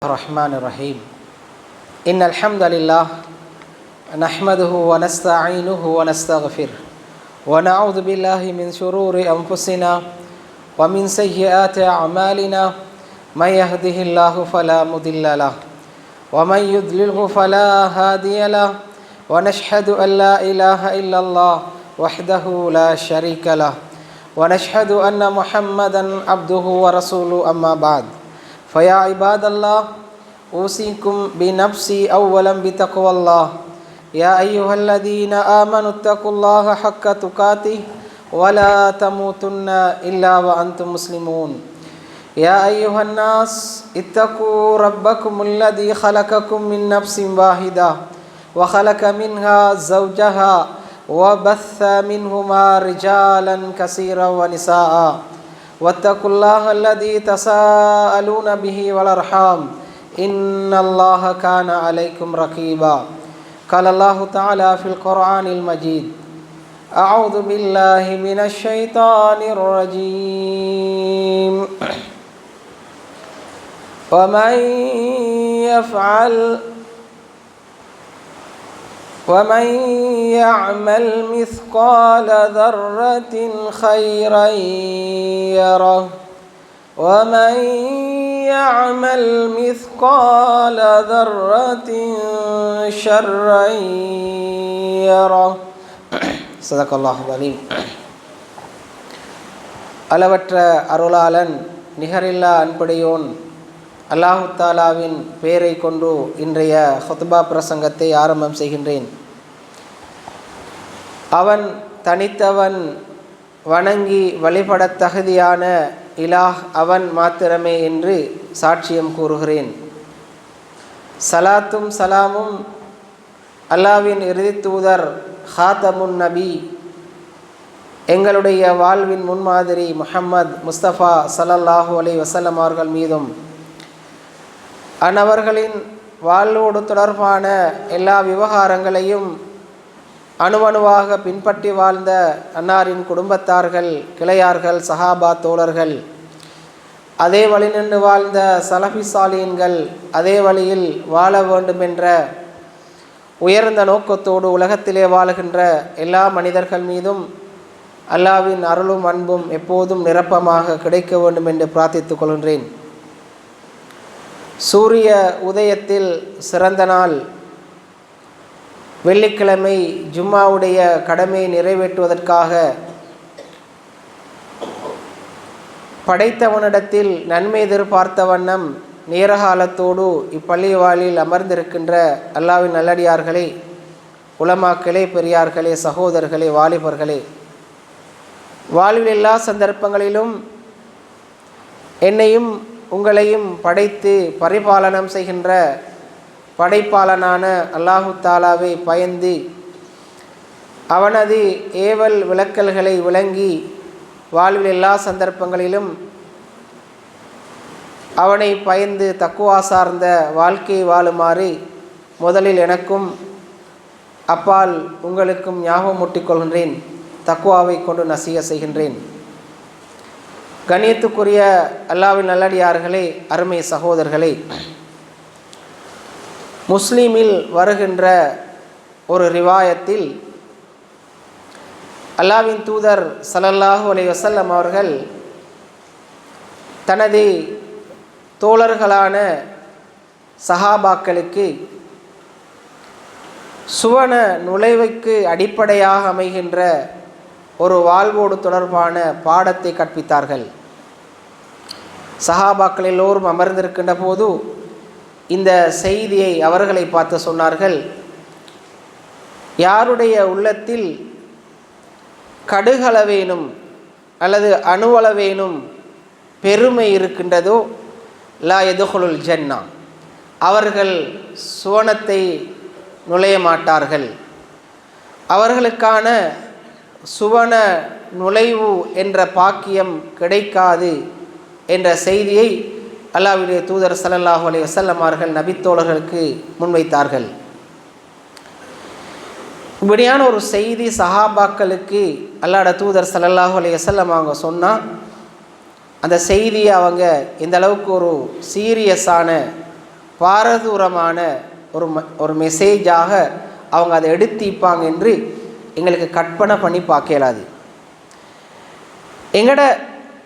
الرحمن الرحيم إن الحمد لله نحمده ونستعينه ونستغفره ونعوذ بالله من شرور أنفسنا ومن سيئات أعمالنا من يهده الله فلا مضل له ومن يضلله فلا هادي له ونشهد أن لا إله إلا الله وحده لا شريك له ونشهد أن محمدا عبده ورسوله أما بعد فيا عباد الله أوصيكم بنفسي أولا بتقوى الله يا أيها الذين آمنوا اتقوا الله حق تقاته ولا تموتن إلا وأنتم مسلمون يا أيها الناس اتقوا ربكم الذي خلقكم من نفس واحدة وخلق منها زوجها وبث منهما رجالا كثيرا ونساء واتقوا الله الذي تساءلون به والأرحام إن الله كان عليكم رقيبا قال الله تعالى في القرآن المجيد أعوذ بالله من الشيطان الرجيم ومن يعمل مثقال ذرة خيرا يره ومن يعمل مثقال ذرة شرا يره صدق الله العظيم. அளவற்ற அருளாளன் நிகரில்லா அன்புடையோன் அல்லாஹு தாலாவின் பெயரை கொண்டு இன்றைய ஹுத்பா பிரசங்கத்தை ஆரம்பம் செய்கின்றேன். அவன் தனித்தவன், வணங்கி வழிபடத் தகுதியான இலாஹ் அவன் மாத்திரமே என்று சாட்சியம் கூறுகிறேன். சலாத்தும் சலாமும் அல்லாஹ்வின் இறுதி தூதர் ஹாத்தமுன் நபி, எங்களுடைய வாழ்வின் முன்மாதிரி முஹம்மது முஸ்தபா ஸல்லல்லாஹு அலைஹி வஸல்லம் அவர்கள் மீதும் அன்னவர்களின் வாழ்வோடு தொடர்பான எல்லா விவகாரங்களையும் அணுவணுவாக பின்பற்றி வாழ்ந்த அன்னாரின் குடும்பத்தார்கள், கிளையார்கள், சஹாபா தோழர்கள், அதே வழி நின்று வாழ்ந்த சலஃபி சாலிஹீன்கள், அதே வழியில் வாழ வேண்டுமென்ற உயர்ந்த நோக்கத்தோடு உலகத்திலே வாழுகின்ற எல்லா மனிதர்கள் மீதும் அல்லாஹ்வின் அருளும் அன்பும் எப்போதும் நிரப்பமாக கிடைக்க வேண்டும் என்று பிரார்த்தித்துக் கொள்கின்றேன். சூரிய உதயத்தில் சிறந்த நாள் வெள்ளிக்கிழமை ஜும்மாவுடைய கடமையை நிறைவேற்றுவதற்காக படைத்தவனிடத்தில் நன்மை எதிர்பார்த்த வண்ணம் நேரகாலத்தோடு இப்பள்ளி வாயிலில் அமர்ந்திருக்கின்ற அல்லாஹ்வின் நல்லடியார்களே, உலமாக்களே, பெரியார்களே, சகோதரர்களே, வாலிபர்களே, வாழ்வில் எல்லா சந்தர்ப்பங்களிலும் என்னையும் உங்களையும் படைத்து பரிபாலனம் செய்கின்ற படைப்பாளனான அல்லாஹு தாலாவை பயந்து அவனது ஏவல் விளக்கல்களை விளங்கி வாழ்வில் எல்லா சந்தர்ப்பங்களிலும் அவனை பயந்து தக்குவா சார்ந்த வாழ்க்கையை வாழுமாறு முதலில் எனக்கும் அப்பால் உங்களுக்கும் ஞாபகமூட்டிக் கொள்கின்றேன். தக்குவாவை கொண்டு நசிய செய்கின்றேன். கண்ணியத்துக்குரிய அல்லாஹ்வின் நல்லடியார்களே, அருமை சகோதரர்களே, முஸ்லீமில் வருகின்ற ஒரு ரிவாயத்தில் அல்லாஹ்வின் தூதர் ஸல்லல்லாஹு அலைஹி வஸல்லம் அவர்கள் தனது தோழர்களான சஹாபாக்களுக்கு சுவன நுழைவுக்கு அடிப்படையாக அமைகின்ற ஒரு வாழ்வோடு தொடர்பான பாடத்தை கற்பித்தார்கள். சஹாபாக்கள் எல்லோரும் அமர்ந்திருக்கின்ற போது இந்த செய்தியை அவர்களை பார்த்து சொன்னார்கள். யாருடைய உள்ளத்தில் கடுகளவேனும் அல்லது அணுவளவேனும் பெருமை இருக்கின்றதோ லா யதுகுலுல் ஜன்னா, அவர்கள் சுவனத்தை நுழைய மாட்டார்கள். அவர்களுக்கான சுவன நுழைவு என்ற பாக்கியம் கிடைக்காது என்ற செய்தியை அல்லாஹ்வுடைய தூதர் ஸல்லல்லாஹு அலைஹி வஸல்லம் அவர்கள் நபித்தோழர்களுக்கு முன்வைத்தார்கள். இப்படியான ஒரு செய்தி சஹாபாக்களுக்கு அல்லாஹ்வுடைய தூதர் ஸல்லல்லாஹு அலைஹி வஸல்லம் அவங்க சொன்னால் அந்த செய்தியை அவங்க இந்த அளவுக்கு ஒரு சீரியஸான பாரதூரமான ஒரு மெசேஜாக அவங்க அதை எடுத்திப்பாங்க என்று எங்களுக்கு கற்பனை பண்ணி பார்க்க இயலாது. எங்களோட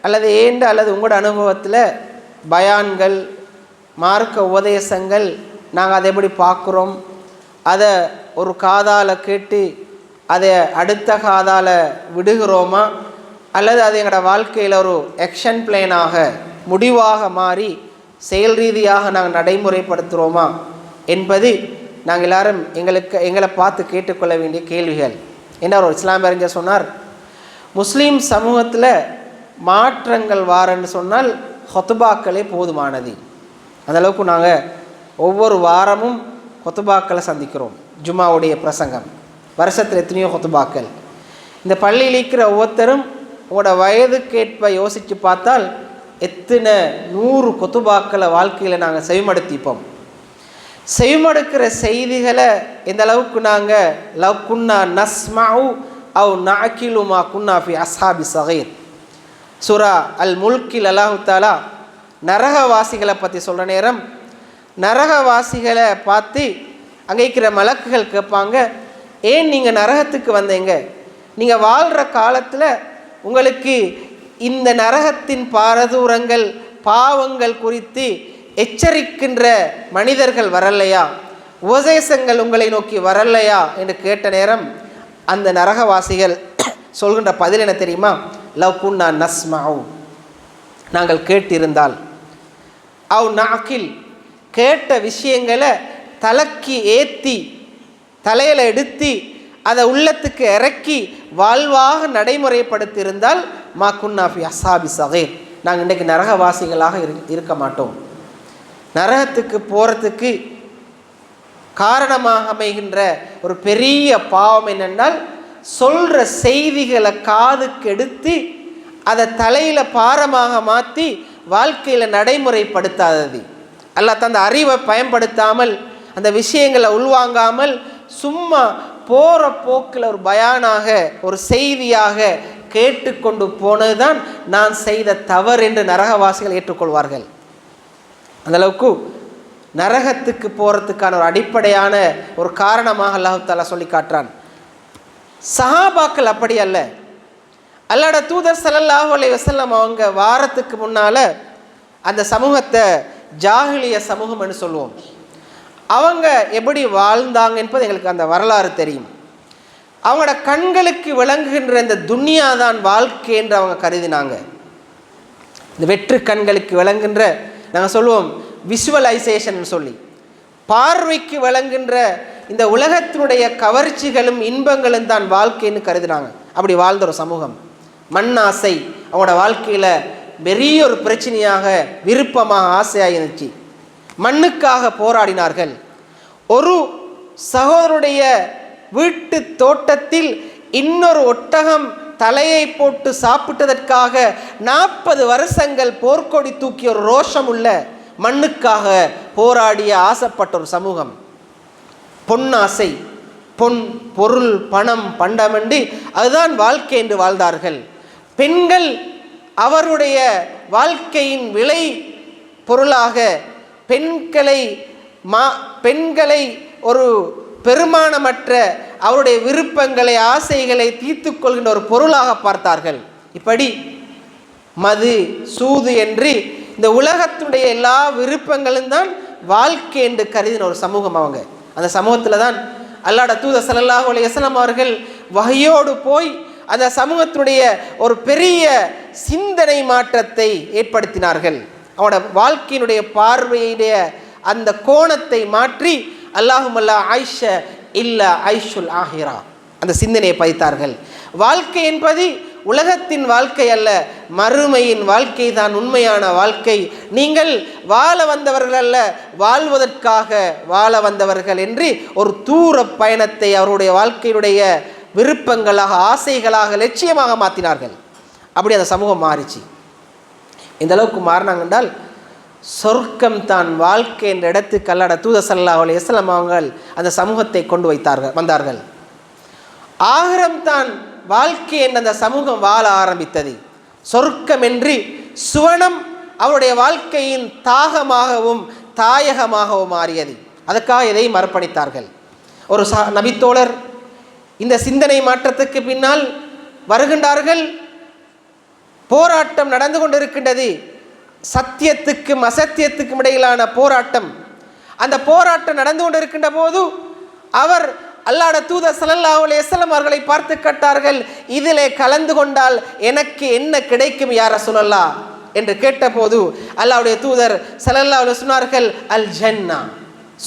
அல்லது ஏண்ட அல்லது உங்களோட அனுபவத்தில் பயான்கள், மார்க்க உபதேசங்கள் நாங்கள் அதை எப்படி பார்க்குறோம்? அதை ஒரு காதால் கேட்டு அதை அடுத்த காதால் விடுகிறோமா, அல்லது அது எங்களோட வாழ்க்கையில் ஒரு ஆக்ஷன் பிளானாக முடிவாக மாறி செயல் ரீதியாக நாங்கள் நடைமுறைப்படுத்துகிறோமா என்பது நாங்கள் எல்லாரும் எங்களை பார்த்து கேட்டுக்கொள்ள வேண்டிய கேள்விகள். என்ன ஒரு இஸ்லாம் அறிஞர் சொன்னார், முஸ்லீம் சமூகத்தில் மாற்றங்கள் வாரன்னு சொன்னால் ஹொத்துபாக்களே போதுமானது. அந்தளவுக்கு நாங்கள் ஒவ்வொரு வாரமும் ஹொத்துபாக்களை சந்திக்கிறோம். ஜும்மாவுடைய பிரசங்கம், வருஷத்தில் எத்தனையோ ஹொத்துபாக்கள். இந்த பள்ளியில் இருக்கிற ஒவ்வொருத்தரும் உங்களோட வயதுக்கேற்ப யோசித்து பார்த்தால் எத்தனை 100 கொத்துபாக்களை வாழ்க்கையில் நாங்கள் செவிமடுத்திப்போம். செவிமடுக்கிற செய்திகளை எந்த அளவுக்கு நாங்கள் லவ் குன்னா நஸ்மஉ அவ் நஅகிலுமா குன்னா ஃபி அஸ்ஹாபி ஸகீர் சூரா அல் முல்கில் அல்லாஹ் தஆலா நரகவாசிகளை பற்றி சொல்கிற நேரம், நரகவாசிகளை பார்த்து அங்கே இருக்கிற மலக்குகள் கேட்பாங்க, ஏன் நீங்கள் நரகத்துக்கு வந்தீங்க? நீங்கள் வாழ்கிற காலத்தில் உங்களுக்கு இந்த நரகத்தின் பாரதூரங்கள் பாவங்கள் குறித்து எச்சரிக்கின்ற மனிதர்கள் வரலையா, உபதேசங்கள் உங்களை நோக்கி வரலையா என்று கேட்ட நேரம் அந்த நரகவாசிகள் சொல்கின்ற பதில் என்ன தெரியுமா? லவ் குன்னா நஸ்மஉ, நாங்கள் கேட்டிருந்தால், அவ் நஅகில், கேட்ட விஷயங்களை தலைக்கு ஏற்றி தலையில் எடுத்து அதை உள்ளத்துக்கு இறக்கி வாழ்வாக நடைமுறைப்படுத்தியிருந்தால் மா குன்னா ஃபி அஸ்ஹாபி ஸகீர், நாங்கள் இன்றைக்கு நரகவாசிகளாக இருக்க மாட்டோம். நரகத்துக்கு போகிறதுக்கு காரணமாக அமைகின்ற ஒரு பெரிய பாவம் என்னென்னால், சொல்கிற செய்திகளை காதுக்கு எடுத்து அதை தலையில் பாரமாக மாற்றி வாழ்க்கையில் நடைமுறைப்படுத்தாதது. அல்லாஹ் அந்த அறிவை பயன்படுத்தாமல் அந்த விஷயங்களை உள்வாங்காமல் சும்மா போகிற போக்கில் ஒரு பயானாக ஒரு செய்தியாக கேட்டுக்கொண்டு போனது தான் நான் செய்த தவறு என்று நரகவாசிகள் ஏற்றுக்கொள்வார்கள். அந்தளவுக்கு நரகத்துக்கு போகிறதுக்கான ஒரு அடிப்படையான ஒரு காரணமாக அல்லாஹ் தஆலா சொல்லி காட்டுறான். சஹாபாக்கள் அப்படி அல்ல. அல்லாஹ்வுடைய தூதர் ஸல்லல்லாஹு அலைஹி வஸல்லம் அவங்க வாரத்துக்கு முன்னால் அந்த சமூகத்தை ஜாஹிலிய சமூகம் என்று சொல்லுவோம். அவங்க எப்படி வாழ்ந்தாங்க என்பது எங்களுக்கு அந்த வரலாறு தெரியும். அவங்களோட கண்களுக்கு விளங்குகின்ற இந்த துன்யா தான் வாழ்க்கை என்று அவங்க கருதினாங்க. இந்த வெற்று கண்களுக்கு விளங்குகின்ற, நாங்கள் சொல்லுவோம் விஷுவலைசேஷன் சொல்லி, பார்வைக்கு விளங்குகின்ற இந்த உலகத்தினுடைய கவர்ச்சிகளும் இன்பங்களும் தான் வாழ்க்கைன்னு கருதினாங்க. அப்படி வாழ்ந்த ஒரு சமூகம். மண்ணாசை அவங்களோட வாழ்க்கையில் பெரிய ஒரு பிரச்சனையாக, விருப்பமாக, ஆசையாக இருந்துச்சு. மண்ணுக்காக போராடினார்கள். ஒரு சகோதரனுடைய வீட்டு தோட்டத்தில் இன்னொரு ஒட்டகம் தலையை போட்டு சாப்பிட்டதற்காக 40 வருஷங்கள் போர்க்கொடி தூக்கிய ஒரு ரோஷம் உள்ள, மண்ணுக்காக போராடிய ஆசைப்பட்ட ஒரு சமூகம். பொன்னாசை, பொன், பொருள், பணம், பண்டமென்று அதுதான் வாழ்க்கை என்று வாழ்ந்தார்கள். பெண்கள் அவருடைய வாழ்க்கையின் விலை பொருளாக பெண்களை ஒரு பெருமானமற்ற அவருடைய விருப்பங்களை, ஆசைகளை தீர்த்து கொள்கின்ற ஒரு பொருளாக பார்த்தார்கள். இப்படி மது, சூது என்று இந்த உலகத்துடைய எல்லா விருப்பங்களும் தான் வாழ்க்கை என்று கருதின ஒரு சமூகம் அவங்க. அந்த சமூகத்தில் தான் அல்லாஹ்வுடைய தூதர் ஸல்லல்லாஹு அலைஹி வஸல்லம் அவர்கள் வஹியோடு போய் அந்த சமூகத்தினுடைய ஒரு பெரிய சிந்தனை மாற்றத்தை ஏற்படுத்தினார்கள். அவனோட வாழ்க்கையினுடைய பார்வையுடைய அந்த கோணத்தை மாற்றி அல்லாஹும்மல்லா ஆயிஷ இல்ல ஐஷுல் ஆஹிரா அந்த சிந்தனையை பதித்தார்கள். வாழ்க்கை என்பது உலகத்தின் வாழ்க்கை அல்ல, மறுமையின் வாழ்க்கை தான் உண்மையான வாழ்க்கை. நீங்கள் வாழ வந்தவர்கள் அல்ல, வாழ்வதற்காக வாழ வந்தவர்கள் என்று ஒரு தூர பயணத்தை அவருடைய வாழ்க்கையினுடைய விருப்பங்களாக, ஆசைகளாக, லட்சியமாக மாற்றினார்கள். அப்படி அந்த சமூகம் மாறிச்சு. இந்த அளவுக்கு மாறினாங்க என்றால் சொர்க்கம் தான் வாழ்க்கை என்ற இடத்துக்கு அல்லாஹ்வுடைய தூதர் ஸல்லல்லாஹு அலைஹி வஸல்லம் அவர்கள் அந்த சமூகத்தை கொண்டு வந்தார்கள். ஆகிரம் தான் வாழ்க்கை என்ற அந்த சமூகம் வாழ ஆரம்பித்தது. சொர்க்கம் என்று சுவனம் அவருடைய வாழ்க்கையின் தாகமாகவும் தாயகமாகவும் மாறியது. அதுக்காக எதையும் அர்ப்பணித்தார்கள். ஒரு நபித்தோழர் இந்த சிந்தனை மாற்றத்துக்கு பின்னால் வருகின்றார்கள். போராட்டம் நடந்து கொண்டிருக்கின்றது, சத்தியத்துக்கும் அசத்தியத்துக்கும் இடையிலான போராட்டம். அந்த போராட்டம் நடந்து கொண்டிருக்கின்ற போது அவர் அல்லாஹ்வுடைய தூதர் ஸல்லல்லாஹு அலைஹி வஸல்லம் அவர்களை பார்த்து கேட்டார்கள், இதிலே கலந்து கொண்டால் எனக்கு என்ன கிடைக்கும் யா ரசூலல்லாஹ் என்று கேட்டபோது அல்லாஹ்வுடைய தூதர் ஸல்லல்லாஹு அலைஹி வஸல்லம் சொன்னார்கள், அல் ஜன்னா,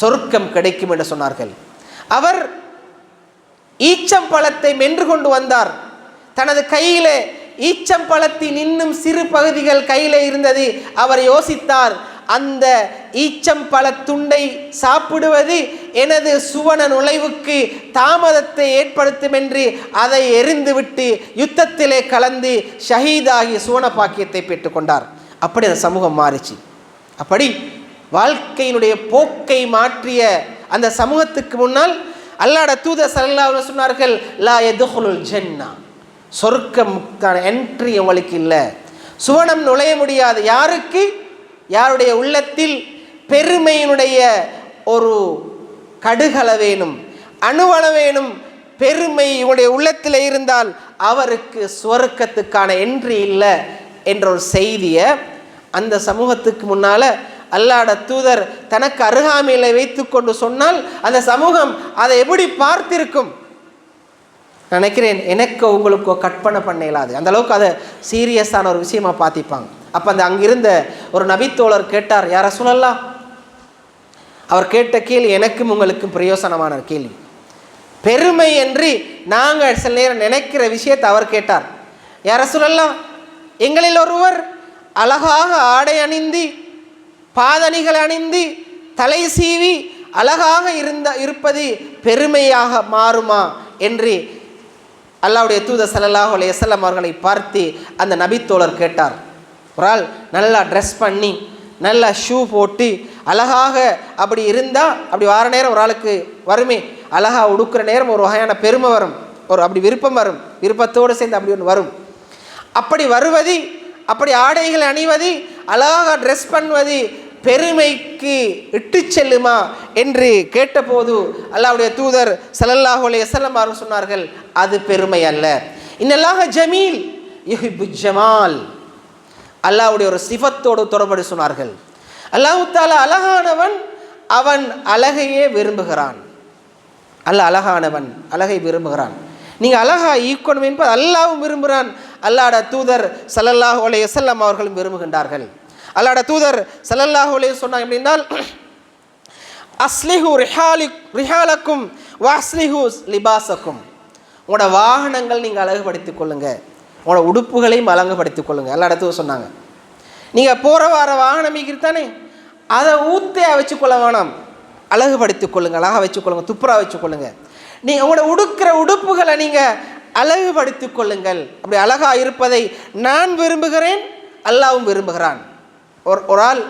சொர்க்கம் கிடைக்கும் என்று சொன்னார்கள். அவர் ஈச்சம்பழத்தை மென்று கொண்டு வந்தார். தனது கையிலே ஈச்சம்பழத்தின் இன்னும் சிறு பகுதிகள் கையிலே இருந்தது. அவர் யோசித்தார், அந்த ஈச்சம்பழ துண்டை சாப்பிடுவது எனது சுவன நுழைவுக்கு தாமதத்தை ஏற்படுத்தும் என்று அதை எறிந்துவிட்டு யுத்தத்திலே கலந்து ஷஹீதாகி சுவன பாக்கியத்தை பெற்றுக்கொண்டார். அப்படி அந்த சமூகம் மாறிச்சு. அப்படி வாழ்க்கையினுடைய போக்கை மாற்றிய அந்த சமூகத்துக்கு முன்னால் அல்லாஹ்வுடைய தூதர் ஸல்லல்லாஹு அலைஹி வஸல்லம் சொன்னார்கள், லா யதுகுலுல் ஜன்னா, சொர்க்கமுக்கான என்ட்ரி உங்களுக்கு இல்லை, சுவனம் நுழைய முடியாது. யாருக்கு? யாருடைய உள்ளத்தில் பெருமையினுடைய ஒரு கடுகள வேணும், அணுவள வேணும், பெருமை இவனுடைய உள்ளத்தில் இருந்தால் அவருக்கு சுவர்க்கத்துக்கான என்ட்ரி இல்லை என்ற ஒரு செய்தியை அந்த சமூகத்துக்கு முன்னால் அல்லாஹ்வுடைய தூதர் தனக்கு அருகாமையில் வைத்து கொண்டு சொன்னால் அந்த சமூகம் அதை எப்படி பார்த்திருக்கும் நினைக்கிறேன். எனக்கு உங்களுக்கோ கற்பனை பண்ண இயலாது. அந்த அளவுக்கு அதை சீரியஸான ஒரு விஷயமா பார்த்திப்பாங்க. அப்போ அந்த அங்கிருந்த ஒரு நபித்தோழர் கேட்டார், யா ரசூலல்லாஹ், அவர் கேட்ட கேள்வி எனக்கும் உங்களுக்கும் பிரயோசனமான கேள்வி. பெருமை என்று நாங்கள் சில நேரம் நினைக்கிற விஷயத்தை அவர் கேட்டார். யா ரசூலல்லாஹ், எங்களில் ஒருவர் அழகாக ஆடை அணிந்து பாதணிகள் அணிந்து தலை சீவி அழகாக இருப்பது பெருமையாக மாறுமா என்று அல்லாஹ்வுடைய தூதர் ஸல்லல்லாஹு அலைஹி வஸல்லம் அவர்களை பார்த்து அந்த நபித்தோழர் கேட்டார். ஒரு ஆள் நல்லா ட்ரெஸ் பண்ணி நல்லா ஷூ போட்டு அழகாக அப்படி இருந்தால், அப்படி வார நேரம் ஒரு ஆளுக்கு வருமே, அழகாக உடுக்கிற நேரம் ஒரு வகையான பெருமை வரும், ஒரு அப்படி விருப்பம் வரும், விருப்பத்தோடு சேர்ந்து அப்படி ஒன்று வரும். அப்படி வருவது, அப்படி ஆடைகள் அணிவது, அழகாக ட்ரெஸ் பண்ணுவது பெருமைக்கு இட்டு செல்லுமா என்று கேட்டபோது அல்லாஹ்வுடைய தூதர் ஸல்லல்லாஹு அலைஹி வஸல்லம் அவர்கள் சொன்னார்கள், அது பெருமை அல்ல. இன்னல்லாஹ ஜமீல் யுஹிப்பு ஜமால், அல்லாஹ்வுடைய ஒரு சிஃபத்தோடு தொடர்பு சொன்னார்கள். அல்லாஹ் தஆலா அழகானவன், அவன் அழகையே விரும்புகிறான். அல்லாஹ் அழகானவன், அழகை விரும்புகிறான். நீங்கள் அழகா ஈக்கணும் என்பது அல்லாஹ்வும் விரும்புகிறான், அல்லாஹ்வுடைய தூதர் ஸல்லல்லாஹு அலைஹி வஸல்லம் அவர்களும் விரும்புகின்றார்கள். அல்லாஹ்வுடைய தூதர் ஸல்லல்லாஹு அலைஹி வஸல்லம் சொன்னாங்க எப்படின்னால், அஸ்லிஹு ரிஹாலக்கும் வஸ்லிஹு லிபாசக்கும், உங்களோட வாகனங்கள் நீங்கள் அழகுபடுத்திக் கொள்ளுங்க, உங்களோட உடுப்புகளையும் அழகுபடுத்திக் கொள்ளுங்க. அல்லாஹ்வுடைய தூதர் சொன்னாங்க. நீங்கள் போகிற வார வாகனம் தானே, அதை ஊத்தையாக வச்சுக்கொள்ள வேணாம், அழகுபடுத்திக் கொள்ளுங்க, அழகாக வச்சுக்கொள்ளுங்க, துப்புரா வச்சுக்கொள்ளுங்க. நீங்கள் உங்களோட உடுக்கிற உடுப்புகளை நீங்கள் அழகுபடுத்திக் கொள்ளுங்கள். அப்படி அழகாக இருப்பதை நான் விரும்புகிறேன், அல்லாஹ்வும் விரும்புகிறான். ஒரு ஆள்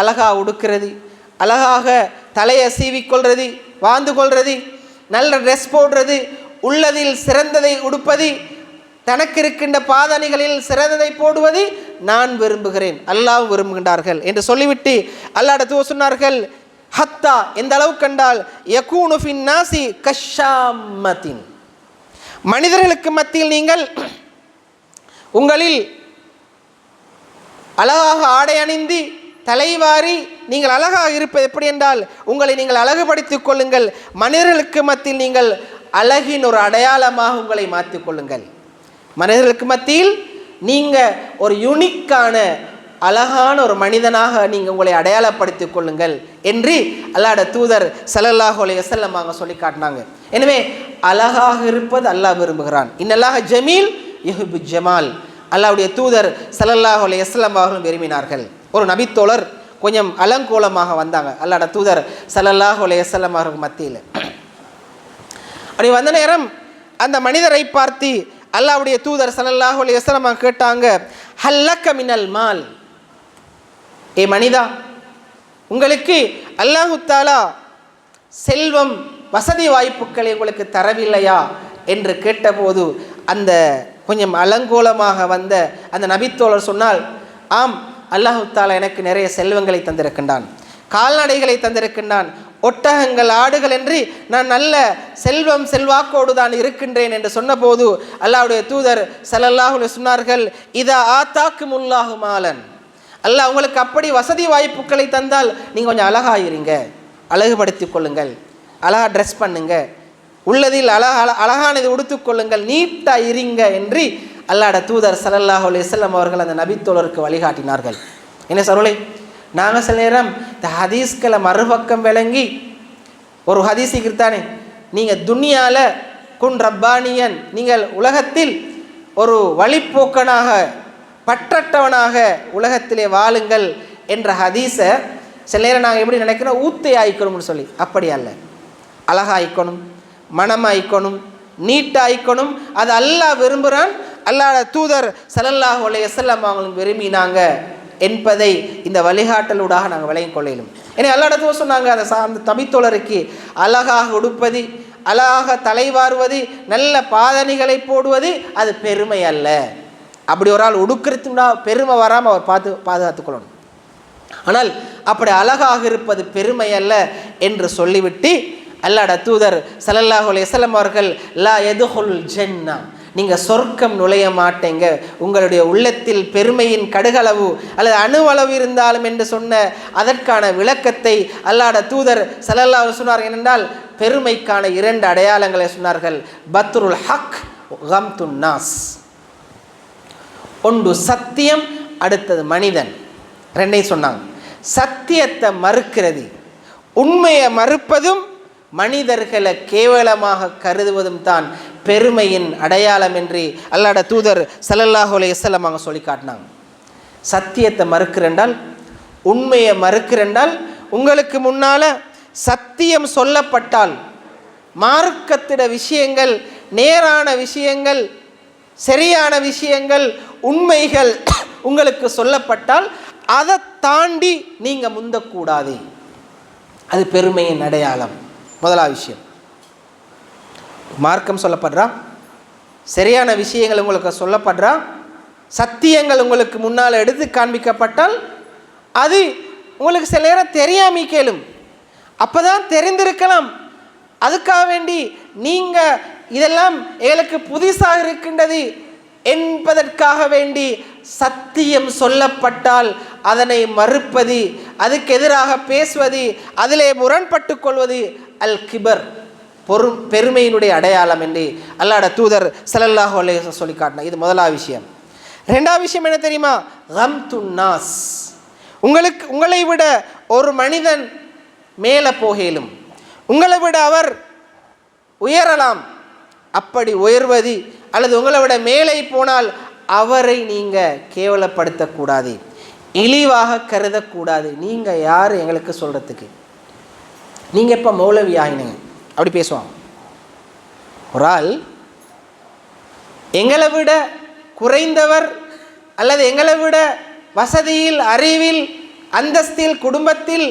அழகாக உடுக்கிறது, அழகாக தலையை சீவிக்கொள்வது, வாழ்ந்து கொள்வது, நல்ல ட்ரெஸ் போடுறது, உள்ளதில் சிறந்ததை உடுப்பது, தனக்கு இருக்கின்ற பாதணிகளில் சிறந்ததை போடுவது நான் விரும்புகிறேன், அல்லாஹ் விரும்புகின்றார்கள் என்று சொல்லிவிட்டு அல்லாஹ்வுடைய தூதர் சொன்னார்கள், ஹத்தா, எந்த அளவு கண்டால் யகூனு ஃபின் நாசி கஷாமத்தின், மனிதர்களுக்கு மத்தியில் நீங்கள் உங்களில் அழகாக ஆடை அணிந்து தலைவாரி நீங்கள் அழகாக இருப்பது எப்படி என்றால் உங்களை நீங்கள் அழகுபடுத்திக் கொள்ளுங்கள், மனிதர்களுக்கு மத்தியில் நீங்கள் அழகின் ஒரு அடையாளமாக உங்களை மாற்றிக்கொள்ளுங்கள். மனிதர்களுக்கு மத்தியில் நீங்கள் ஒரு யூனிக்கான அழகான ஒரு மனிதனாக நீங்கள் உங்களை அடையாளப்படுத்திக் கொள்ளுங்கள் என்று அல்லாஹ்வுடைய தூதர் ஸல்லல்லாஹு அலைஹி வஸல்லம் அவங்க சொல்லி காட்டினாங்க. எனவே அழகாக இருப்பது அல்லாஹ் விரும்புகிறான். இன்னல்லாஹ ஜமீல் யுஹிப்பு ஜமால், அல்லாஹ்வுடைய தூதர் ஸல்லல்லாஹு அலைஹி வஸல்லம் அவர்களும் விரும்பினார்கள். ஒரு நபித்தோழர் கொஞ்சம் அலங்கோலமாக வந்தாங்க அல்லாஹ்வுடைய தூதர் ஸல்லல்லாஹு அலைஹி வஸல்லம் அவர்கள் மத்தியில். அப்படி வந்த நேரம் அந்த மனிதரை பார்த்து அல்லாஹ்வுடைய தூதர் ஸல்லல்லாஹு அலைஹி வஸல்லம் கேட்டாங்க, ஹல்லக்க மினல் மால், ஏ மனிதா, உங்களுக்கு அல்லாஹு தஆலா செல்வம் வசதி வாய்ப்புகளை உங்களுக்கு தரவில்லையா என்று கேட்டபோது அந்த கொஞ்சம் அலங்கோலமாக வந்த அந்த நபித்தோழர் சொன்னால், ஆம், அல்லாஹு தஆலா எனக்கு நிறைய செல்வங்களை தந்திருக்கின்றான், கால்நடைகளை தந்திருக்கின்றான், ஒட்டகங்கள், ஆடுகள் என்று நான் நல்ல செல்வம் செல்வாக்கோடு தான் இருக்கின்றேன் என்று சொன்னபோது அல்லாஹ்வுடைய தூதர் ஸல்லல்லாஹு அலைஹி சொன்னார்கள், இதா ஆத்தாக்குமுல்லாஹு மாலன், அல்லாஹ் உங்களுக்கு அப்படி வசதி வாய்ப்புகளை தந்தால் நீங்கள் கொஞ்சம் அழகாயிருங்க, அழகுபடுத்திக் கொள்ளுங்கள், அழகா ட்ரெஸ் பண்ணுங்க, உள்ளதில் அழகானது உடுத்துக்கொள்ளுங்கள், நீட்டாக இருங்க என்று அல்லாஹ்வுடைய தூதர் ஸல்லல்லாஹு அலைஹி வஸல்லம் அவர்கள் அந்த நபித்தோழருக்கு வழிகாட்டினார்கள். என்ன சரோலை, நாங்கள் சில நேரம் இந்த ஹதீஸ்களை மறுபக்கம் விளங்கி ஒரு ஹதீஸுக்கு தானே, நீங்கள் துனியாவில் குன் ரப்பானியன், நீங்கள் உலகத்தில் ஒரு வழிப்போக்கனாக பற்றட்டவனாக உலகத்திலே வாழுங்கள் என்ற ஹதீஸை சில நேரம் நாங்கள் எப்படி நினைக்கிறோம், ஊத்தை ஆயிக்கணும்னு சொல்லி. அப்படி அல்ல, அழகாய்க்கணும், மனமாய்க்கணும், நீட்டாய்க்கணும். அது அல்லாஹ் விரும்புகிறான், அல்லாஹ்வுடைய தூதர் ஸல்லல்லாஹு அலைஹி வஸல்லம் அவங்களும் விரும்பினாங்க என்பதை இந்த வழிகாட்டலூடாக நாங்கள் விளங்கிக் கொள்ளையிலும். ஏன்னா அல்லாஹ்வுடைய தூதர் சொன்னாங்க, அந்த தபித்தோழருக்கு அழகாக உடுப்பது, அழகாக தலைவாருவது, நல்ல பாதணிகளை போடுவது அது பெருமை அல்ல. அப்படி ஒரு ஆள் உடுக்கிறதுனா பெருமை வராமல் அவர் பாதுகாத்துக்கொள்ளணும். ஆனால் அப்படி அழகாக இருப்பது பெருமை அல்ல என்று சொல்லிவிட்டு அல்லாஹ்வுடைய தூதர் ஸல்லல்லாஹு அலைஹி வஸல்லம் அவர்கள் லா யதுஹுல் ஜன்னா, நீங்கள் சொர்க்கம் நுழைய மாட்டேங்க, உங்களுடைய உள்ளத்தில் பெருமையின் கடுகளவு அல்லது அணுவளவு இருந்தாலும் என்று சொன்ன அதற்கான விளக்கத்தை அல்லாஹ்வுடைய தூதர் ஸல்லல்லாஹு அலைஹி சொன்னார். ஏனென்றால் பெருமைக்கான 2 அடையாளங்களை சொன்னார்கள். பத்ருல் ஹக், கம்துன் நாஸ். ஒன்று சத்தியம், அடுத்தது மனிதன். 2ஐயும் சொன்னாங்க. சத்தியத்தை மறுக்கிறது, உண்மையை மறுப்பதும், மனிதர்களை கேவலமாக கருதுவதும் தான் பெருமையின் அடையாளம் என்று அல்லாஹ்வுடைய தூதர் ஸல்லல்லாஹு அலைஹி வஸல்லம் அவங்க சொல்லி காட்டினாங்க. சத்தியத்தை மறுக்கிறென்றால், உண்மையை மறுக்கிறென்றால், உங்களுக்கு முன்னால் சத்தியம் சொல்லப்பட்டால், மார்க்கத்திட விஷயங்கள், நேரான விஷயங்கள், சரியான விஷயங்கள், உண்மைகள் உங்களுக்கு சொல்லப்பட்டால் அதை தாண்டி நீங்கள் முந்தக்கூடாது. அது பெருமையின் அடையாளம். முதலாவது விஷயம், மார்க்கம் சொல்லப்படுறா, சரியான விஷயங்கள் உங்களுக்கு சொல்லப்படுறா, சத்தியங்கள் உங்களுக்கு முன்னால் எடுத்து காண்பிக்கப்பட்டால் அது உங்களுக்கு சில நேரம் தெரியாமல் கேளும், அப்போ தான் தெரிந்திருக்கலாம். அதுக்காக வேண்டி நீங்கள் இதெல்லாம் எங்களுக்கு புதுசாக இருக்கின்றது என்பதற்காக வேண்டி சத்தியம் சொல்லப்பட்டால் அதனை மறுப்பது, அதுக்கு எதிராக பேசுவது, அதிலே முரண்பட்டு கொள்வது அல் கிபர், பெருமையினுடைய அடையாளம் என்று அல்லாஹ்வுடைய தூதர் ஸல்லல்லாஹு அலைஹி வஸல்லம் சொல்லி காட்டினார். இது முதலாவது விஷயம். 2வது விஷயம் என்ன தெரியுமா, கம்துன் நாஸ். உங்களை விட ஒரு மனிதன் மேலே போகலும், உங்களை விட அவர் உயரலாம், அப்படி உயர்வது அல்லது உங்களை விட மேலே போனால் அவரை நீங்கள் கேவலப்படுத்தக்கூடாது, இழிவாக கருதக்கூடாது. நீங்கள் யார் எங்களுக்கு சொல்கிறதுக்கு, நீங்கள் எப்போ மௌலவி ஆகினீங்க அப்படி பேசுவாங்க. ஒரு ஆள் எங்களை விட குறைந்தவர் அல்லது எங்களை விட வசதியில், அறிவில், அந்தஸ்தில், குடும்பத்தில்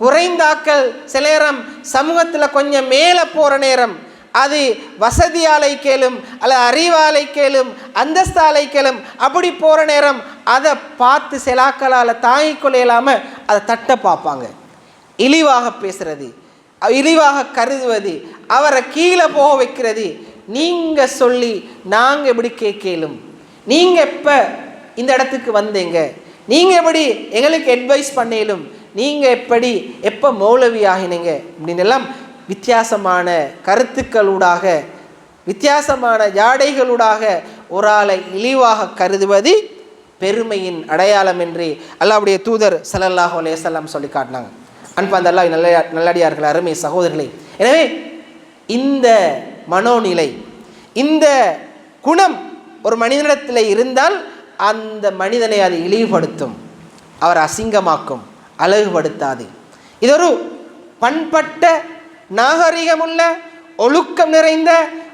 குறைந்தாக்கள் சில நேரம் சமூகத்தில் கொஞ்சம் மேலே போகிற நேரம் அது வசதியாலை கேளும் அல்லது அறிவாலை கேளும் அந்தஸ்தாலை கேளும், அப்படி போகிற நேரம் அதை பார்த்து செலாக்களால் தாங்கிக் கொள்ளையில்லாமல் அதை தட்ட பார்ப்பாங்க. இழிவாக பேசுறது, இழிவாக கருதுவது, அவரை கீழே போக வைக்கிறது. நீங்கள் சொல்லி நாங்கள் எப்படி கேட்கலும், நீங்கள் எப்போ இந்த இடத்துக்கு வந்தீங்க, நீங்கள் எப்படி எங்களுக்கு அட்வைஸ் பண்ணலும், நீங்கள் எப்போ மௌலவி ஆகினீங்க அப்படின்னு எல்லாம் வித்தியாசமான கருத்துக்களூடாக, வித்தியாசமான ஜாடைகளூடாக ஒரு ஆளை இழிவாக கருதுவது பெருமையின் அடையாளம் என்று அல்லாஹ்வுடைய தூதர் ஸல்லல்லாஹு அலைஹி வஸல்லம் சொல்லி காட்டினாங்க. அன்பார்ந்த அல்லாஹ் நல்லடியார்கள், அருமை சகோதரர்களே, எனவே இந்த மனோநிலை, இந்த குணம் ஒரு மனிதனிடத்தில் இருந்தால் அந்த மனிதனை அது இழிவுபடுத்தும், அவர் அசிங்கமாக்கும், அழகுபடுத்தாது. இது ஒரு பண்பட்ட, நாகரிகமுள்ள, ஒழுக்கம் நிறைந்த,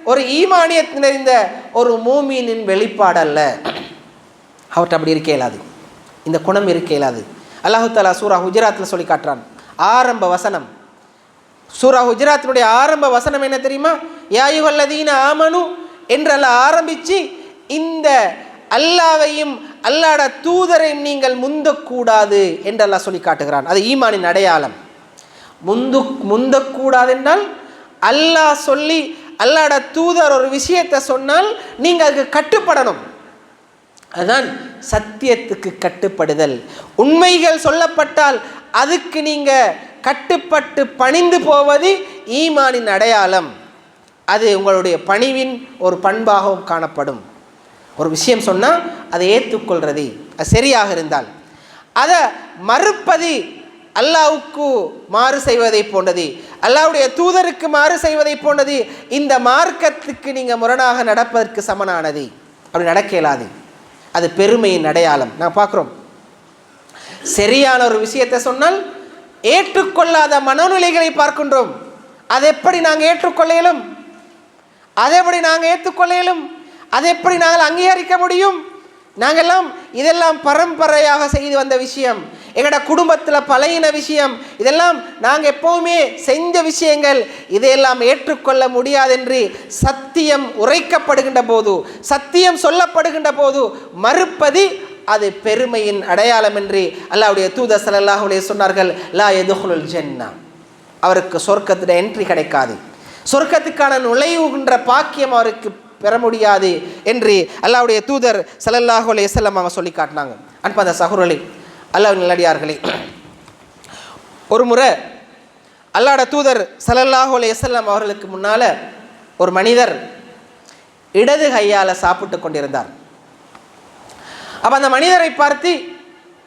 ஒரு ஈமானியத் நிறைந்த ஒரு மூமினின் வெளிப்பாடு அல்ல. அவர்கிட்ட அப்படி இருக்க இயலாது, இந்த குணம் இருக்க இயலாது. அல்லாஹு தஆலா சூரா ஹுஜராத்தில் சொல்லி காட்டுறான். ஆரம்ப வசனம், சூரா ஹுஜராத்தினுடைய ஆரம்ப வசனம் என்ன தெரியுமா, யா அய்யுஹல்லதீன ஆமனு என்றெல்லாம் ஆரம்பித்து இந்த அல்லாஹ்வையும் அல்லாஹ்வுடைய தூதரை நீங்கள் முந்தக்கூடாது என்று அல்லாஹ் சொல்லி காட்டுகிறான். அது ஈமானின் அடையாளம். முந்தக்கூடாது என்றால் அல்லாஹ் சொல்லி அல்லாஹ்வுடைய தூதர் ஒரு விஷயத்தை சொன்னால் நீங்கள் அதுக்கு கட்டுப்படணும். அதுதான் சத்தியத்துக்கு கட்டுப்படுதல். உண்மைகள் சொல்லப்பட்டால் அதுக்கு நீங்கள் கட்டுப்பட்டு பணிந்து போவது ஈமானின் அடையாளம். அது உங்களுடைய பணிவின் ஒரு பண்பாகவும் காணப்படும். ஒரு விஷயம் சொன்னால் அதை ஏற்றுக்கொள்வது, அது சரியாக இருந்தால். அதை மறுப்பது அல்லாஹ்வுக்கு மாறு செய்வதை போன்றது, அல்லாஹ்வுடைய தூதருக்கு மாறு செய்வதை போன்றது. இந்த மார்க்கத்துக்கு நீங்கள் முரணாக நடப்பதற்கு சமனானது. அப்படி நடக்க இயலாது. அது பெருமையின் அடையாளம். நான் பார்க்குறோம், சரியான ஒரு விஷயத்தை சொன்னால் ஏற்றுக்கொள்ளாத மனோநிலைகளை பார்க்கின்றோம். அதை எப்படி நாங்கள் ஏற்றுக்கொள்ள இயலும்? அதை எப்படி நாங்கள் ஏற்றுக்கொள்ள இயலும்? அதை எப்படி நாங்கள் அங்கீகரிக்க முடியும்? நாங்கள்லாம் இதெல்லாம் பரம்பரையாக செய்து வந்த விஷயம், எங்களோட குடும்பத்தில் பழையின விஷயம், இதெல்லாம் நாங்கள் எப்போவுமே செஞ்ச விஷயங்கள். இதையெல்லாம் ஏற்றுக்கொள்ள முடியாதென்று சத்தியம் உரைக்கப்படுகின்ற போது, சத்தியம் சொல்லப்படுகின்ற போது மறுப்பது அது பெருமையின் அடையாளம் என்று அல்லாஹ்வுடைய தூதர் ஸல்லல்லாஹு அலைஹி சொன்னார்கள். லா யதுகுலுல் ஜன்னா, அவருக்கு சொர்க்கத்தில் என்ட்ரி கிடைக்காது, சொர்க்கத்துக்கான நுழைவுகின்ற பாக்கியம் அவருக்கு பெற முடியாது என்று அல்லாஹ்வுடைய தூதர் ஸல்லல்லாஹு அலைஹி வஸல்லம் அவங்க சொல்லி காட்டினாங்க. அன்பார்ந்த சகோதரர்களே, அல்லாஹ்வின் நல்லடியார்களே, ஒரு முறை அல்லாஹ்வுடைய தூதர் ஸல்லல்லாஹு அலைஹி வஸல்லம் அவர்களுக்கு முன்னால் ஒரு மனிதர் இடது கையால் சாப்பிட்டு கொண்டிருந்தார். அப்போ அந்த மனிதரை பார்த்து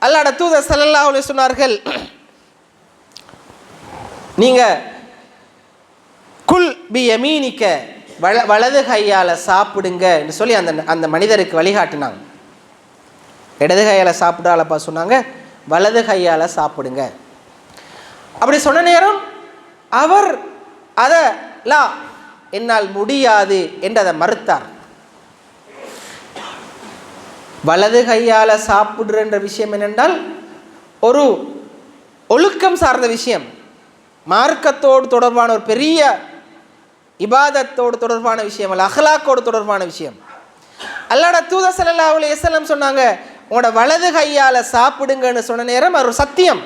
அல்லாஹ்வுடைய தூதர் ஸல்லல்லாஹு அலைஹி சொன்னார்கள், நீங்கள் குல் பி யமீனிக்க, வலது கையால் சாப்பிடுங்க என்று சொல்லி அந்த மனிதருக்கு வழிகாட்டினாங்க. இடது கையால் சாப்பிடாலப்பா சொன்னாங்க, வலது கையால் சாப்பிடுங்க. அப்படி சொன்ன நேரம் அவர் அதை லா, என்னால் முடியாது என்று அதை மறுத்தார். வலது கையால் சாப்பிடுற விஷயம் என்னென்றால் ஒரு ஒழுக்கம் சார்ந்த விஷயம், மார்க்கத்தோடு தொடர்பான ஒரு பெரிய இபாதத்தோடு தொடர்பான விஷயம் அல்ல, அஹ்லாக்கோடு தொடர்பான விஷயம். அல்லாஹ்வுடைய தூதர் ஸல்லல்லாஹு அலைஹி வஸல்லம் சொன்னாங்க, உங்களோட வலது கையால் சாப்பிடுங்கன்னு சொன்ன நேரம் அது ஒரு சத்தியம்.